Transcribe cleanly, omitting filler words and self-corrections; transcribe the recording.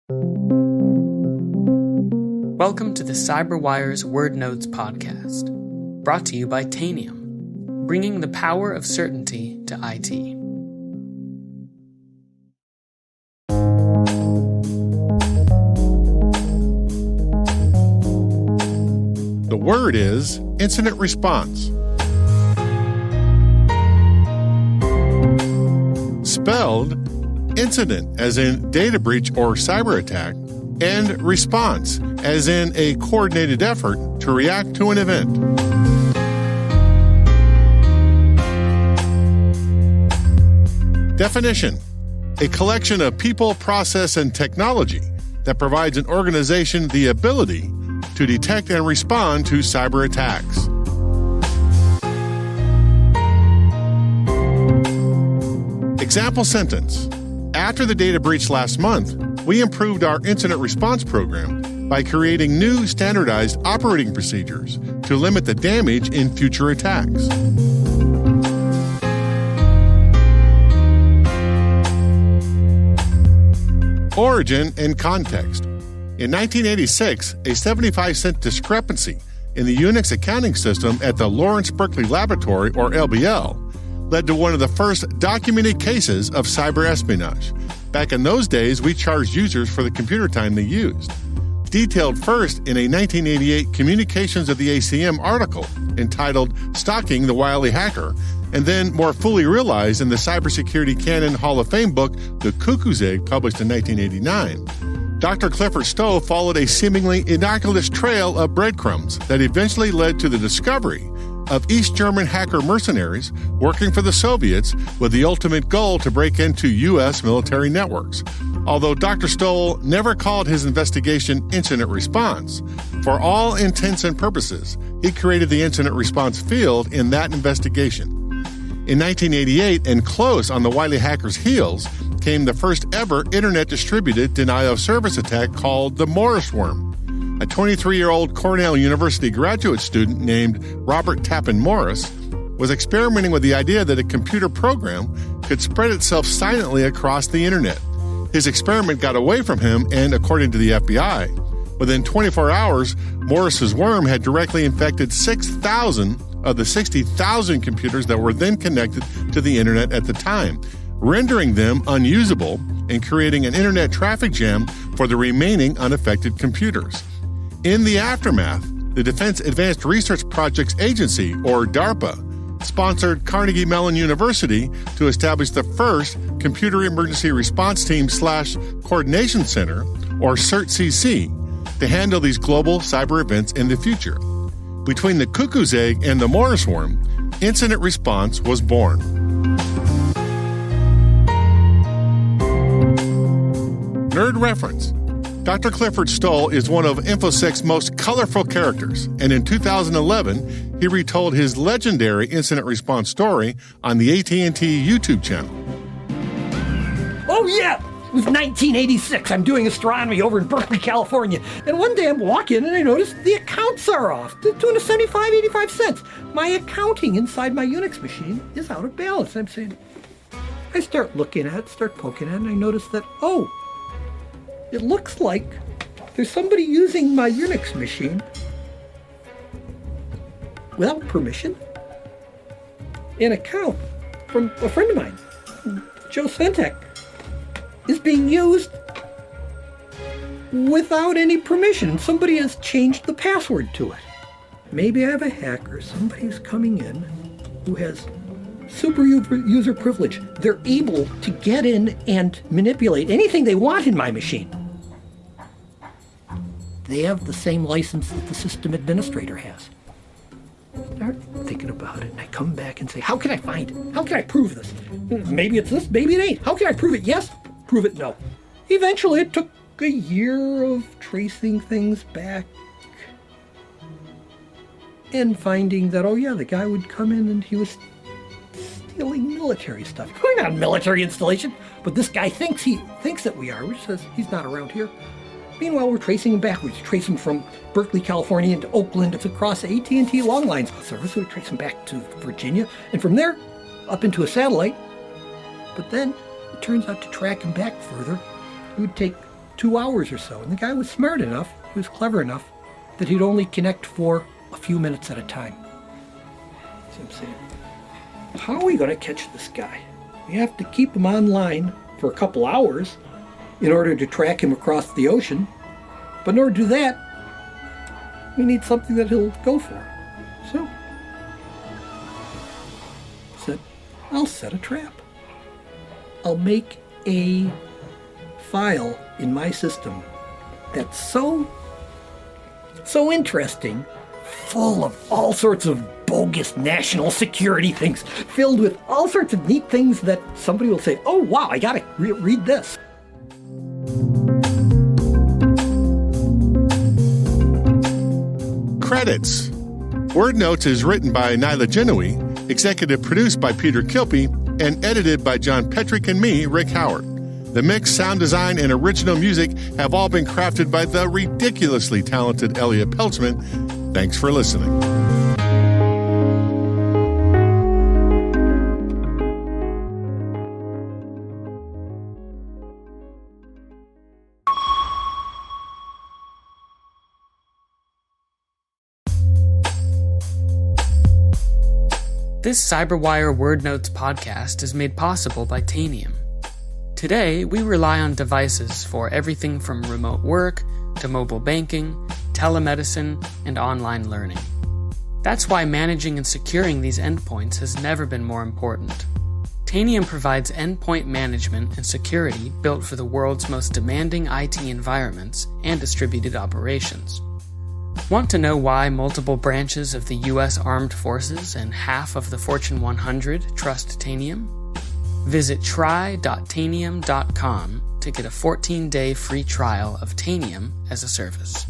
Welcome to the CyberWire's Word Notes podcast, brought to you by Tanium, bringing the power of certainty to IT. The word is incident response. Spelled incident, as in data breach or cyber attack, and response, as in a coordinated effort to react to an event. Definition: a collection of people, process, and technology that provides an organization the ability to detect and respond to cyber attacks. Example sentence: after the data breach last month, we improved our incident response program by creating new standardized operating procedures to limit the damage in future attacks. Origin and context. In 1986, a 75-cent discrepancy in the Unix accounting system at the Lawrence Berkeley Laboratory, or LBL, led to one of the first documented cases of cyber espionage. Back in those days, we charged users for the computer time they used. Detailed first in a 1988 Communications of the ACM article entitled Stalking the Wily Hacker, and then more fully realized in the Cybersecurity Canon Hall of Fame book, The Cuckoo's Egg, published in 1989. Dr. Clifford Stowe followed a seemingly innocuous trail of breadcrumbs that eventually led to the discovery of East German hacker mercenaries working for the Soviets with the ultimate goal to break into U.S. military networks. Although Dr. Stoll never called his investigation incident response, for all intents and purposes, he created the incident response field in that investigation. In 1988, and close on the wily hacker's heels, came the first ever internet-distributed denial-of-service attack called the Morris worm. A 23-year-old Cornell University graduate student named Robert Tappan Morris was experimenting with the idea that a computer program could spread itself silently across the internet. His experiment got away from him, and according to the FBI, within 24 hours, Morris's worm had directly infected 6,000 of the 60,000 computers that were then connected to the internet at the time, rendering them unusable and creating an internet traffic jam for the remaining unaffected computers. In the aftermath, the Defense Advanced Research Projects Agency, or DARPA, sponsored Carnegie Mellon University to establish the first Computer Emergency Response Team / Coordination Center, or CERT-CC, to handle these global cyber events in the future. Between the Cuckoo's Egg and the Morris worm, incident response was born. Nerd reference. Dr. Clifford Stoll is one of InfoSec's most colorful characters, and in 2011, he retold his legendary incident response story on the AT&T YouTube channel. Oh yeah, it was 1986. I'm doing astronomy over in Berkeley, California, and one day I'm walking and I notice the accounts are off. They're doing a 75 cents. My accounting inside my Unix machine is out of balance. I'm saying, I start looking at it, start poking at it, and I notice that, it looks like there's somebody using my Unix machine without permission. An account from a friend of mine, Joe Sventek, is being used without any permission. Somebody has changed the password to it. Maybe I have a hacker, somebody who's coming in who has super user privilege. They're able to get in and manipulate anything they want in my machine. They have the same license that the system administrator has. Start thinking about it, and I come back and say, how can I find it? How can I prove this? Maybe it's this, maybe it ain't. How can I prove it? Yes, prove it, no. Eventually, it took a year of tracing things back and finding that, the guy would come in and he was stealing military stuff. We're not a military installation, but this guy thinks that we are, which says he's not around here. Meanwhile, we're tracing him backwards. Trace him from Berkeley, California into Oakland. It's across AT&T long lines service. We trace him back to Virginia, and from there, up into a satellite. But then, it turns out to track him back further, it would take 2 hours or so. And the guy was smart enough, he was clever enough, that he'd only connect for a few minutes at a time. So I'm saying, how are we going to catch this guy? We have to keep him online for a couple hours in order to track him across the ocean. But in order to do that, we need something that he'll go for. So I said, I'll set a trap. I'll make a file in my system that's so interesting, full of all sorts of bogus national security things, filled with all sorts of neat things that somebody will say, oh wow, I gotta read this. Credits. Word Notes is written by Nyla Genoe, executive produced by Peter Kilpie, and edited by John Petrick and me, Rick Howard. The mix, sound design, and original music have all been crafted by the ridiculously talented Elliot Peltzman. Thanks for listening. This CyberWire Word Notes podcast is made possible by Tanium. Today, we rely on devices for everything from remote work to mobile banking, telemedicine, and online learning. That's why managing and securing these endpoints has never been more important. Tanium provides endpoint management and security built for the world's most demanding IT environments and distributed operations. Want to know why multiple branches of the U.S. Armed Forces and half of the Fortune 100 trust Tanium? Visit try.tanium.com to get a 14-day free trial of Tanium as a service.